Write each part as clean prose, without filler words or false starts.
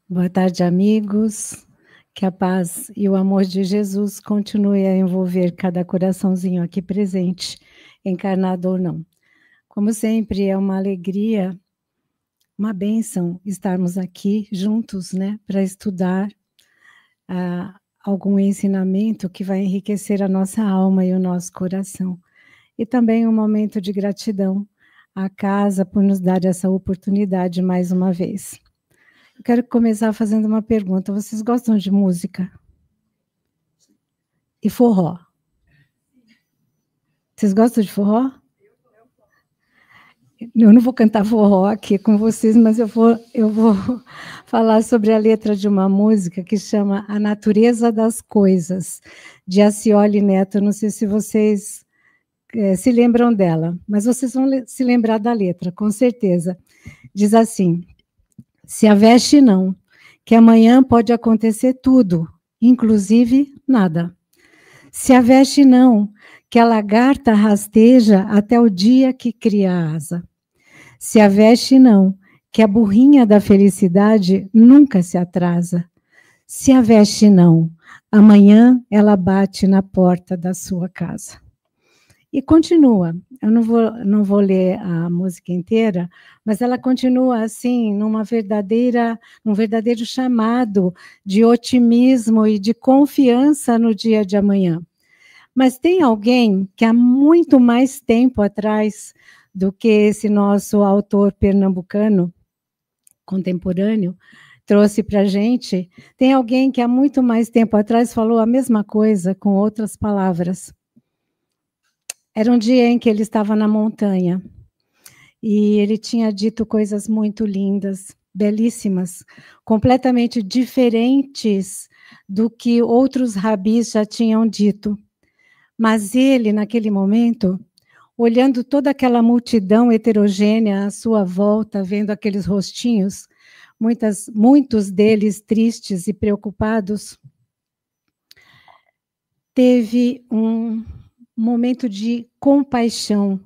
Boa tarde, amigos. Que a paz e o amor de Jesus continue a envolver cada coraçãozinho aqui presente, encarnado ou não. Como sempre, é uma alegria, uma bênção estarmos aqui juntos, né, para estudar algum ensinamento que vai enriquecer a nossa alma e o nosso coração. E também um momento de gratidão à casa por nos dar essa oportunidade mais uma vez. Eu quero começar fazendo uma pergunta. Vocês gostam de música? E forró? Vocês gostam de forró? Eu não vou cantar forró aqui com vocês, mas eu vou falar sobre a letra de uma música que chama A Natureza das Coisas, de Acioli Neto. Não sei se vocês se lembram dela, mas vocês vão se lembrar da letra, com certeza. Diz assim: se a veste não, que amanhã pode acontecer tudo, inclusive nada. Se a veste não, que a lagarta rasteja até o dia que cria asa. Se a veste não, que a burrinha da felicidade nunca se atrasa. Se a veste não, amanhã ela bate na porta da sua casa. E continua, eu não vou ler a música inteira, mas ela continua assim, num verdadeiro chamado de otimismo e de confiança no dia de amanhã. Mas tem alguém que há muito mais tempo atrás do que esse nosso autor pernambucano contemporâneo trouxe para a gente, tem alguém que há muito mais tempo atrás falou a mesma coisa com outras palavras. Era um dia em que ele estava na montanha e ele tinha dito coisas muito lindas, belíssimas, completamente diferentes do que outros rabis já tinham dito. Mas ele, naquele momento, olhando toda aquela multidão heterogênea à sua volta, vendo aqueles rostinhos, muitos deles tristes e preocupados, teve um momento de compaixão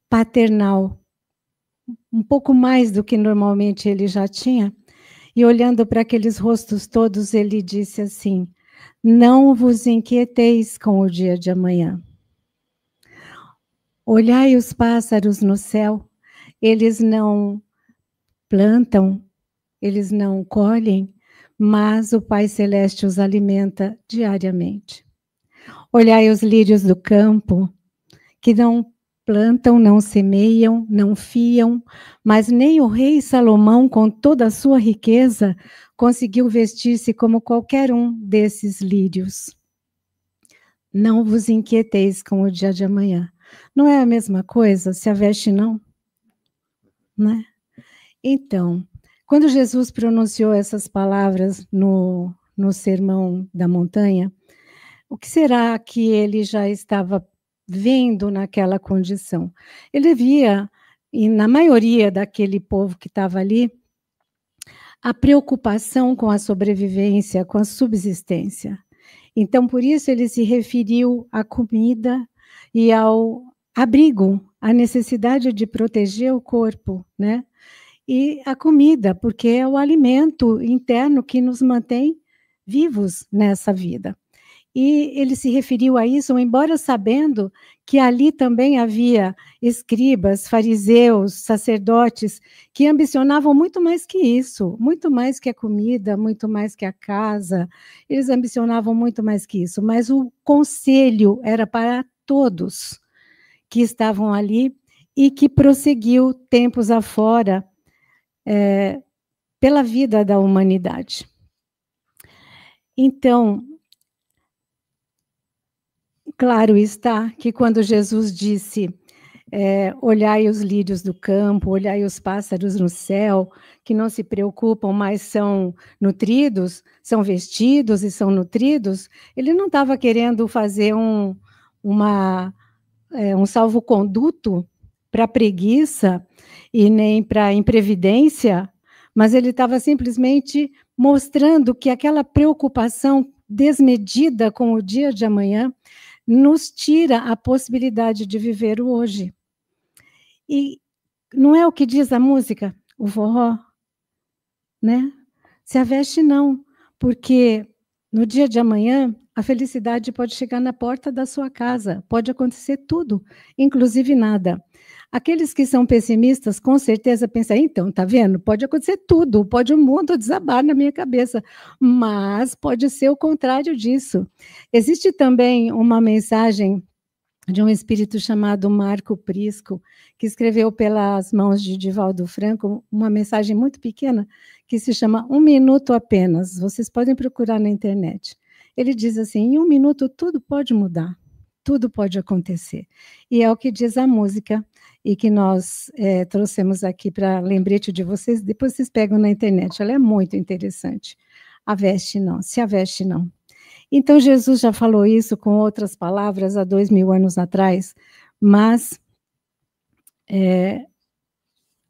paternal, um pouco mais do que normalmente ele já tinha, e olhando para aqueles rostos todos, ele disse assim: não vos inquieteis com o dia de amanhã. Olhai os pássaros no céu, eles não plantam, eles não colhem, mas o Pai Celeste os alimenta diariamente. Olhai os lírios do campo, que não plantam, não semeiam, não fiam, mas nem o rei Salomão, com toda a sua riqueza, conseguiu vestir-se como qualquer um desses lírios. Não vos inquieteis com o dia de amanhã. Não é a mesma coisa se a veste não? Né? Então, quando Jesus pronunciou essas palavras no Sermão da Montanha, o que será que ele já estava vendo naquela condição? Ele via, e na maioria daquele povo que estava ali, a preocupação com a sobrevivência, com a subsistência. Então, por isso, ele se referiu à comida e ao abrigo, à necessidade de proteger o corpo, né? E a comida, porque é o alimento interno que nos mantém vivos nessa vida. E ele se referiu a isso, embora sabendo que ali também havia escribas, fariseus, sacerdotes, que ambicionavam muito mais que isso, muito mais que a comida, muito mais que a casa, eles ambicionavam muito mais que isso, mas o conselho era para todos que estavam ali e que prosseguiu tempos afora pela vida da humanidade. Então, claro está que quando Jesus disse olhai os lírios do campo, olhai os pássaros no céu, que não se preocupam, mas são nutridos, são vestidos e são nutridos, ele não estava querendo fazer um salvo-conduto para preguiça e nem para imprevidência, mas ele estava simplesmente mostrando que aquela preocupação desmedida com o dia de amanhã nos tira a possibilidade de viver o hoje. E não é o que diz a música, o forró, né? Se a veste, não, porque no dia de amanhã, a felicidade pode chegar na porta da sua casa, pode acontecer tudo, inclusive nada. Aqueles que são pessimistas, com certeza, pensam, então, tá vendo? Pode acontecer tudo, pode o mundo desabar na minha cabeça, mas pode ser o contrário disso. Existe também uma mensagem de um espírito chamado Marco Prisco, que escreveu pelas mãos de Divaldo Franco uma mensagem muito pequena, que se chama Um Minuto Apenas. Vocês podem procurar na internet. Ele diz assim, em um minuto tudo pode mudar, tudo pode acontecer. E é o que diz a música, e que nós trouxemos aqui para lembrete de vocês, depois vocês pegam na internet, ela é muito interessante. A veste não, se a veste não. Então, Jesus já falou isso com outras palavras há 2000 anos atrás, mas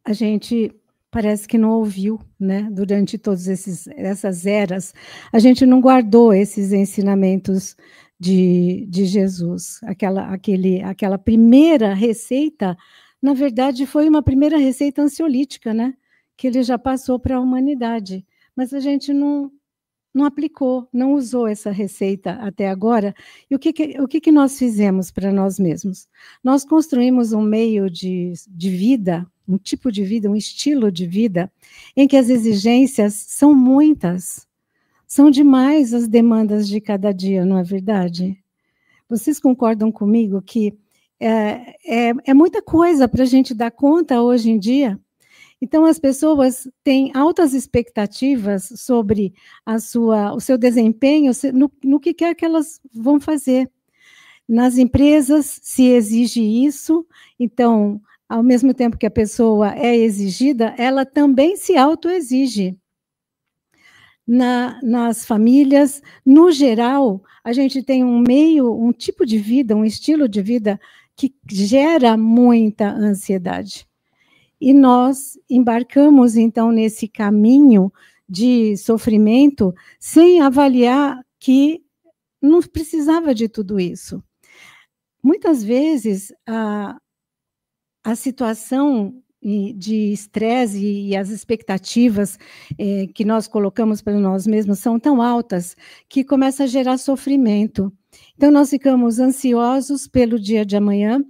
a gente parece que não ouviu, né? Durante todas essas eras, a gente não guardou esses ensinamentos de Jesus. Aquela primeira receita, na verdade, foi uma primeira receita ansiolítica, né? Que ele já passou para a humanidade, mas a gente não aplicou, não usou essa receita até agora. E o que nós fizemos para nós mesmos? Nós construímos um meio de vida, um tipo de vida, um estilo de vida, em que as exigências são muitas, são demais as demandas de cada dia, não é verdade? Vocês concordam comigo que é muita coisa para a gente dar conta hoje em dia? Então, as pessoas têm altas expectativas sobre o seu desempenho, no que quer que elas vão fazer. Nas empresas se exige isso, então, ao mesmo tempo que a pessoa é exigida, ela também se autoexige. Nas famílias, no geral, a gente tem um tipo de vida, um estilo de vida que gera muita ansiedade. E nós embarcamos, então, nesse caminho de sofrimento, sem avaliar que não precisava de tudo isso. Muitas vezes, a situação de estresse e as expectativas que nós colocamos para nós mesmos são tão altas que começa a gerar sofrimento. Então, nós ficamos ansiosos pelo dia de amanhã,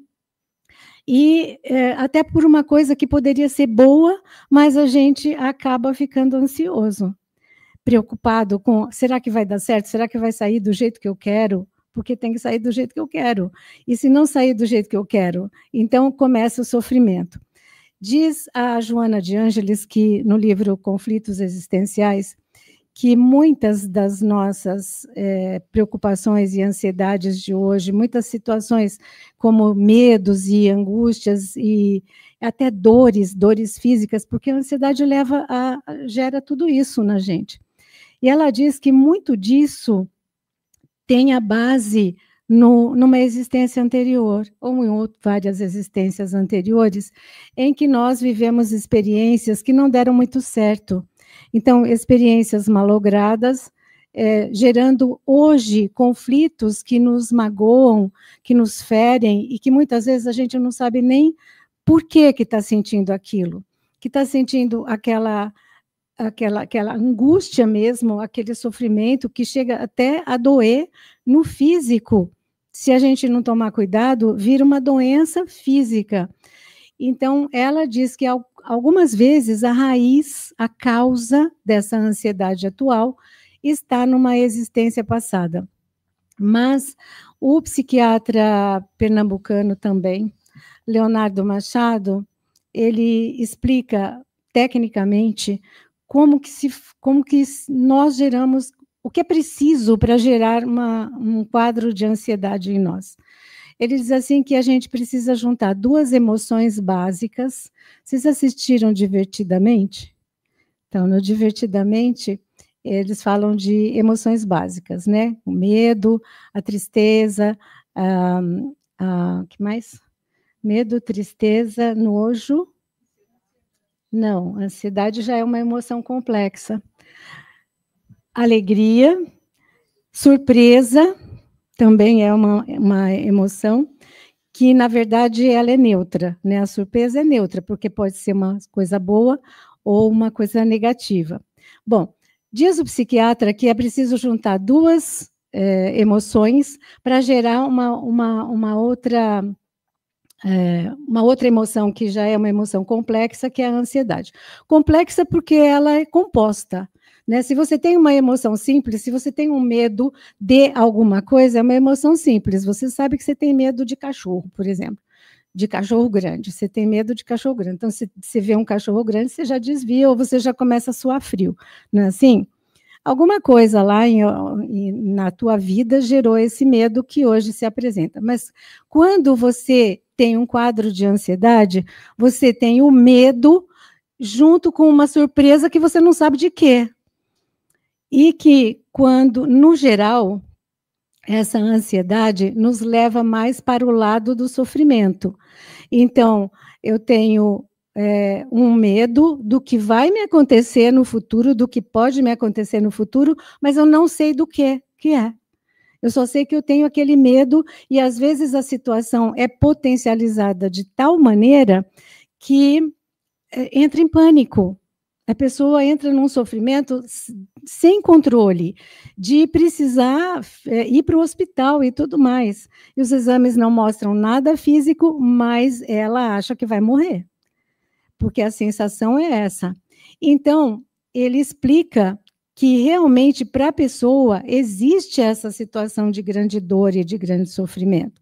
e até por uma coisa que poderia ser boa, mas a gente acaba ficando ansioso, preocupado com, será que vai dar certo? Será que vai sair do jeito que eu quero? Porque tem que sair do jeito que eu quero. E se não sair do jeito que eu quero, então começa o sofrimento. Diz a Joana de Ângeles, que no livro Conflitos Existenciais, que muitas das nossas preocupações e ansiedades de hoje, muitas situações como medos e angústias e até dores físicas, porque a ansiedade gera tudo isso na gente. E ela diz que muito disso tem a base numa existência anterior, ou em várias existências anteriores, em que nós vivemos experiências que não deram muito certo. Então, experiências malogradas, gerando hoje conflitos que nos magoam, que nos ferem, e que muitas vezes a gente não sabe nem por que está sentindo aquilo, que está sentindo aquela angústia mesmo, aquele sofrimento que chega até a doer no físico. Se a gente não tomar cuidado, vira uma doença física. Então, ela diz que algumas vezes a raiz, a causa dessa ansiedade atual está numa existência passada. Mas o psiquiatra pernambucano também, Leonardo Machado, ele explica tecnicamente como que nós geramos, o que é preciso para gerar um quadro de ansiedade em nós. Ele diz assim que a gente precisa juntar duas emoções básicas. Vocês assistiram Divertidamente? Então, no Divertidamente, eles falam de emoções básicas, né? O medo, a tristeza, que mais? Medo, tristeza, nojo. Não, ansiedade já é uma emoção complexa. Alegria, surpresa, também é uma emoção que, na verdade, ela é neutra, né? A surpresa é neutra, porque pode ser uma coisa boa ou uma coisa negativa. Bom, Diz o psiquiatra que é preciso juntar duas emoções para gerar uma outra emoção que já é uma emoção complexa, que é a ansiedade. Complexa porque ela é composta. Né? Se você tem uma emoção simples, se você tem um medo de alguma coisa, é uma emoção simples. Você sabe que você tem medo de cachorro, por exemplo, de cachorro grande. Você tem medo de cachorro grande. Então, se você vê um cachorro grande, você já desvia ou você já começa a suar frio. Não é assim? Alguma coisa lá na tua vida gerou esse medo que hoje se apresenta. Mas quando você tem um quadro de ansiedade, você tem o medo junto com uma surpresa que você não sabe de quê. E que, quando, no geral, essa ansiedade nos leva mais para o lado do sofrimento. Então, eu tenho um medo do que vai me acontecer no futuro, do que pode me acontecer no futuro, mas eu não sei do que é. Eu só sei que eu tenho aquele medo e, às vezes, a situação é potencializada de tal maneira que entra em pânico. A pessoa entra num sofrimento sem controle, de precisar ir para o hospital e tudo mais. E os exames não mostram nada físico, mas ela acha que vai morrer, porque a sensação é essa. Então, ele explica que realmente para a pessoa existe essa situação de grande dor e de grande sofrimento.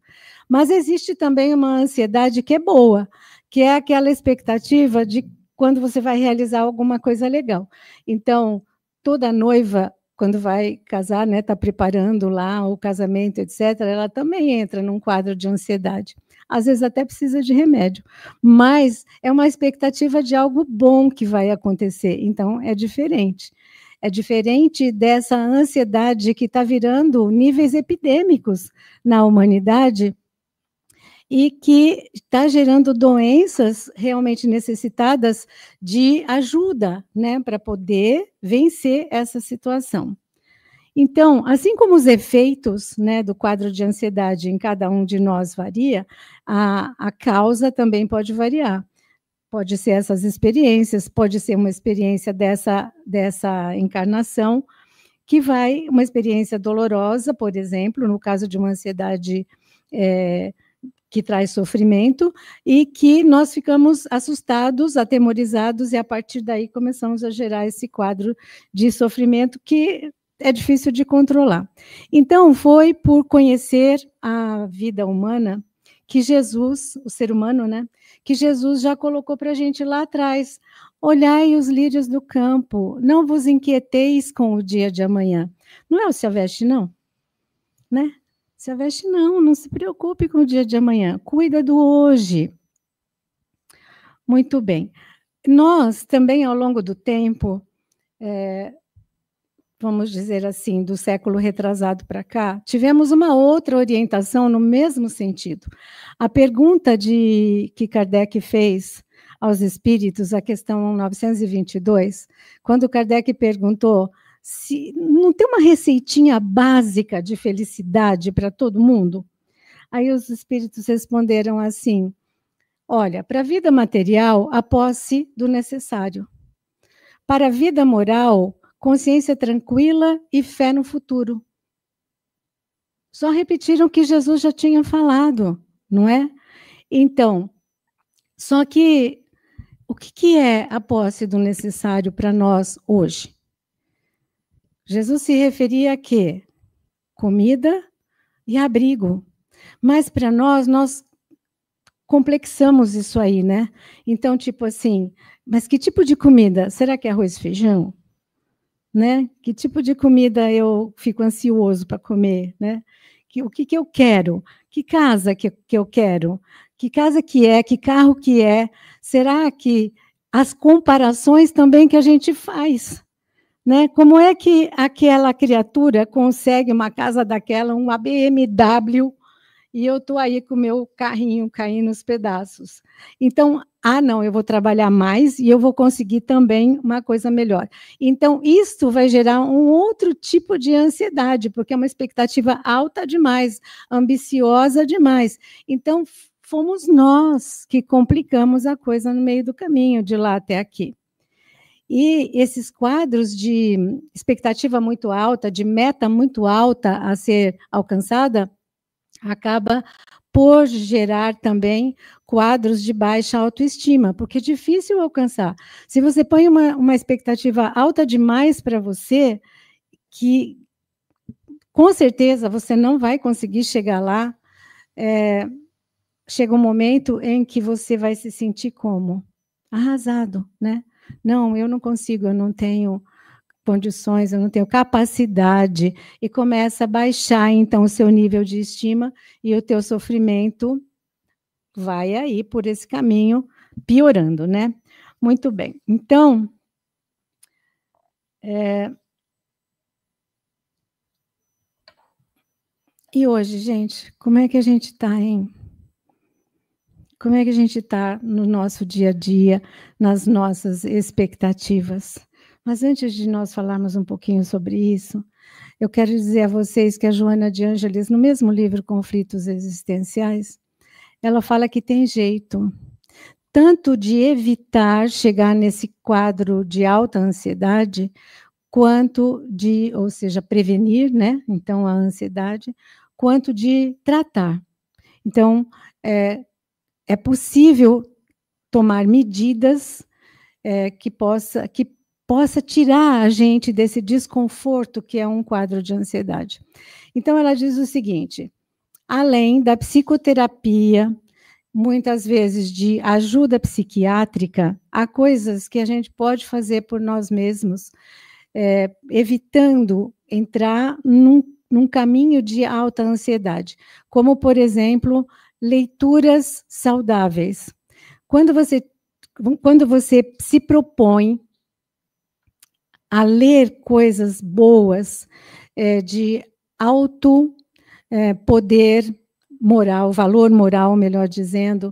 Mas existe também uma ansiedade que é boa, que é aquela expectativa de quando você vai realizar alguma coisa legal. Então, toda noiva, quando vai casar, né, está preparando lá o casamento, etc., ela também entra num quadro de ansiedade. Às vezes até precisa de remédio, mas é uma expectativa de algo bom que vai acontecer, então é diferente. É diferente dessa ansiedade que está virando níveis epidêmicos na humanidade e que está gerando doenças realmente necessitadas de ajuda, né, para poder vencer essa situação. Então, assim como os efeitos, né, do quadro de ansiedade em cada um de nós varia, a causa também pode variar. Pode ser essas experiências, pode ser uma experiência dessa encarnação, que vai, uma experiência dolorosa, por exemplo, no caso de uma ansiedade que traz sofrimento, e que nós ficamos assustados, atemorizados, e a partir daí começamos a gerar esse quadro de sofrimento que é difícil de controlar. Então, foi por conhecer a vida humana que Jesus, o ser humano, né, que Jesus já colocou para a gente lá atrás: olhai os lírios do campo, não vos inquieteis com o dia de amanhã. Não é o se aveste, não? Né? Se aveste, não se preocupe com o dia de amanhã, cuida do hoje. Muito bem. Nós também, ao longo do tempo, vamos dizer assim, do século retrasado para cá, tivemos uma outra orientação no mesmo sentido. A pergunta que Kardec fez aos espíritos, a questão 922, quando Kardec perguntou se não tem uma receitinha básica de felicidade para todo mundo? Aí os espíritos responderam assim: olha, para a vida material, a posse do necessário. Para a vida moral, consciência tranquila e fé no futuro. Só repetiram o que Jesus já tinha falado, não é? Então, só que o que é a posse do necessário para nós hoje? Jesus se referia a quê? Comida e abrigo. Mas para nós complexamos isso aí, né? Então, tipo assim, mas que tipo de comida? Será que é arroz e feijão? Né? Que tipo de comida eu fico ansioso para comer, né? O que eu quero? Que casa que eu quero? Que casa que é? Que carro que é? Será que as comparações também que a gente faz, né? Como é que aquela criatura consegue uma casa daquela, uma BMW, e eu estou aí com o meu carrinho caindo nos pedaços? Então, não, eu vou trabalhar mais e eu vou conseguir também uma coisa melhor. Então, isso vai gerar um outro tipo de ansiedade, porque é uma expectativa alta demais, ambiciosa demais. Então, fomos nós que complicamos a coisa no meio do caminho, de lá até aqui. E esses quadros de expectativa muito alta, de meta muito alta a ser alcançada, acaba por gerar também quadros de baixa autoestima, porque é difícil alcançar. Se você põe uma expectativa alta demais para você, que com certeza você não vai conseguir chegar lá, chega um momento em que você vai se sentir como? Arrasado, né? Não, eu não consigo, eu não tenho condições, eu não tenho capacidade, e começa a baixar, então, o seu nível de estima, e o teu sofrimento vai aí por esse caminho, piorando, né? Muito bem. Então, e hoje, gente, como é que a gente está, hein? Como é que a gente está no nosso dia a dia, nas nossas expectativas? Mas antes de nós falarmos um pouquinho sobre isso, eu quero dizer a vocês que a Joana de Ângeles, no mesmo livro Conflitos Existenciais, ela fala que tem jeito, tanto de evitar chegar nesse quadro de alta ansiedade, quanto de, ou seja, prevenir, né? Então, a ansiedade, quanto de tratar. Então, é possível tomar medidas que possa tirar a gente desse desconforto que é um quadro de ansiedade. Então, ela diz o seguinte: além da psicoterapia, muitas vezes de ajuda psiquiátrica, há coisas que a gente pode fazer por nós mesmos, evitando entrar num caminho de alta ansiedade, como, por exemplo, leituras saudáveis. Quando você se propõe a ler coisas boas, de alto poder moral, valor moral, melhor dizendo,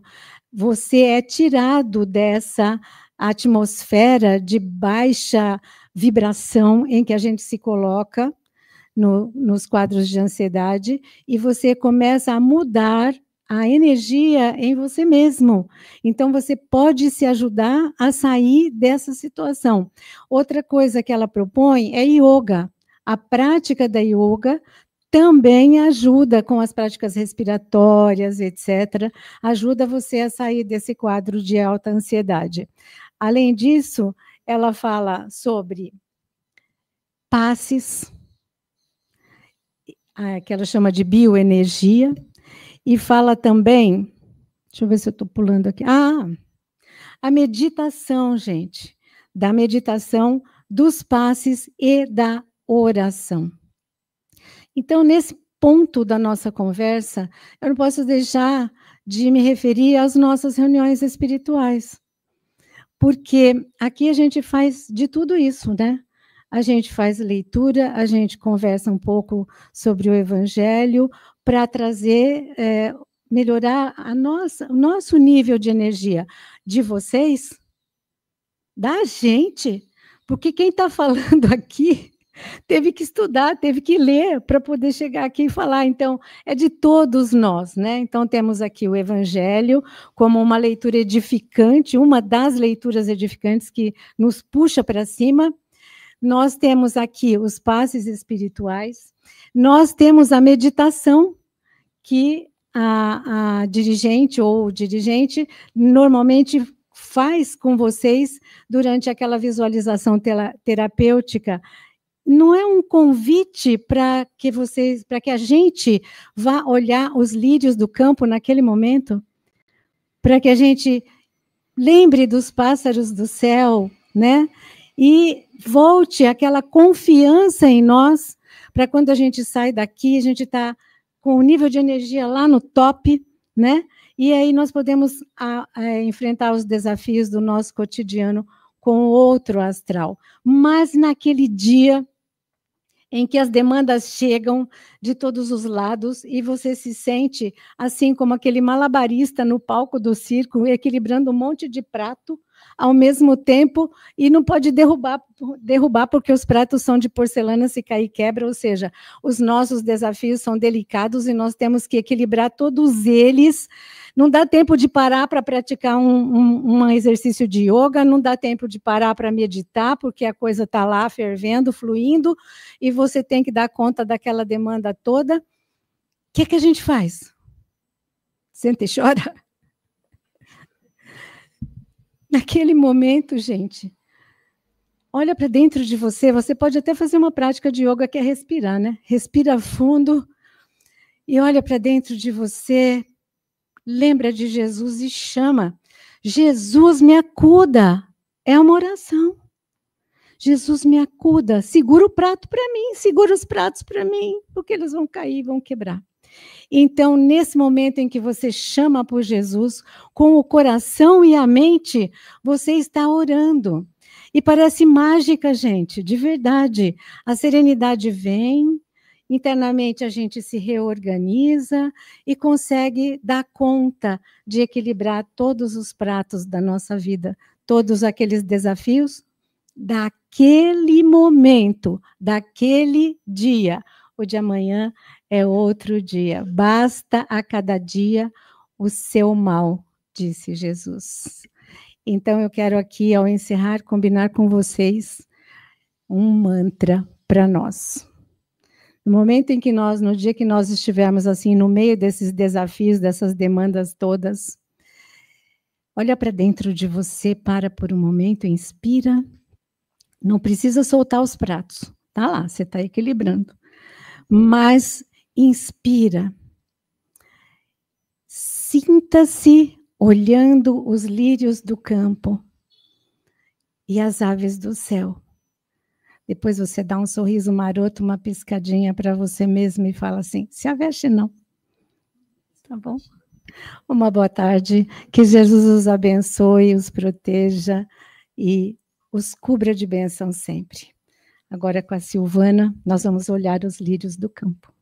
você é tirado dessa atmosfera de baixa vibração em que a gente se coloca nos quadros de ansiedade, e você começa a mudar a energia em você mesmo. Então, você pode se ajudar a sair dessa situação. Outra coisa que ela propõe é yoga. A prática da yoga também ajuda com as práticas respiratórias, etc. Ajuda você a sair desse quadro de alta ansiedade. Além disso, ela fala sobre passes, que ela chama de bioenergia, e fala também, deixa eu ver se eu estou pulando aqui, a meditação, gente, da meditação, dos passes e da oração. Então, nesse ponto da nossa conversa, eu não posso deixar de me referir às nossas reuniões espirituais, porque aqui a gente faz de tudo isso, né? A gente faz leitura, a gente conversa um pouco sobre o Evangelho para trazer, melhorar o nosso nível de energia. De vocês? Da gente? Porque quem está falando aqui teve que estudar, teve que ler para poder chegar aqui e falar. Então, é de todos nós, né? Então, temos aqui o Evangelho como uma leitura edificante, uma das leituras edificantes que nos puxa para cima. Nós temos aqui os passes espirituais, nós temos a meditação, que a dirigente ou o dirigente normalmente faz com vocês durante aquela visualização terapêutica. Não é um convite para que a gente vá olhar os lírios do campo naquele momento, para que a gente lembre dos pássaros do céu, né? E volte aquela confiança em nós, para quando a gente sai daqui, a gente está com o nível de energia lá no top, né? E aí nós podemos enfrentar os desafios do nosso cotidiano com outro astral. Mas naquele dia em que as demandas chegam de todos os lados e você se sente assim como aquele malabarista no palco do circo, equilibrando um monte de prato, ao mesmo tempo, e não pode derrubar porque os pratos são de porcelana, se cair quebra, ou seja, os nossos desafios são delicados e nós temos que equilibrar todos eles. Não dá tempo de parar para praticar um exercício de yoga, não dá tempo de parar para meditar, porque a coisa está lá fervendo, fluindo, e você tem que dar conta daquela demanda toda. O que a gente faz? Senta e chora? Naquele momento, gente, olha para dentro de você, você pode até fazer uma prática de yoga que é respirar, né? Respira fundo e olha para dentro de você, lembra de Jesus e chama. Jesus, me acuda. É uma oração. Jesus, me acuda. Segura o prato para mim, segura os pratos para mim, porque eles vão cair, vão quebrar. Então, nesse momento em que você chama por Jesus, com o coração e a mente, você está orando. E parece mágica, gente, de verdade. A serenidade vem, internamente a gente se reorganiza e consegue dar conta de equilibrar todos os pratos da nossa vida, todos aqueles desafios daquele momento, daquele dia. O de amanhã é outro dia. Basta a cada dia o seu mal, disse Jesus. Então, eu quero aqui, ao encerrar, combinar com vocês um mantra para nós. No momento em que nós, no dia que nós estivermos assim, no meio desses desafios, dessas demandas todas, olha para dentro de você, para por um momento, inspira. Não precisa soltar os pratos. Tá lá, você está equilibrando. Mas inspira. Sinta-se olhando os lírios do campo e as aves do céu. Depois você dá um sorriso maroto, uma piscadinha para você mesmo e fala assim, se aveste não. Tá bom? Uma boa tarde. Que Jesus os abençoe, os proteja e os cubra de bênção sempre. Agora com a Silvana, nós vamos olhar os lírios do campo.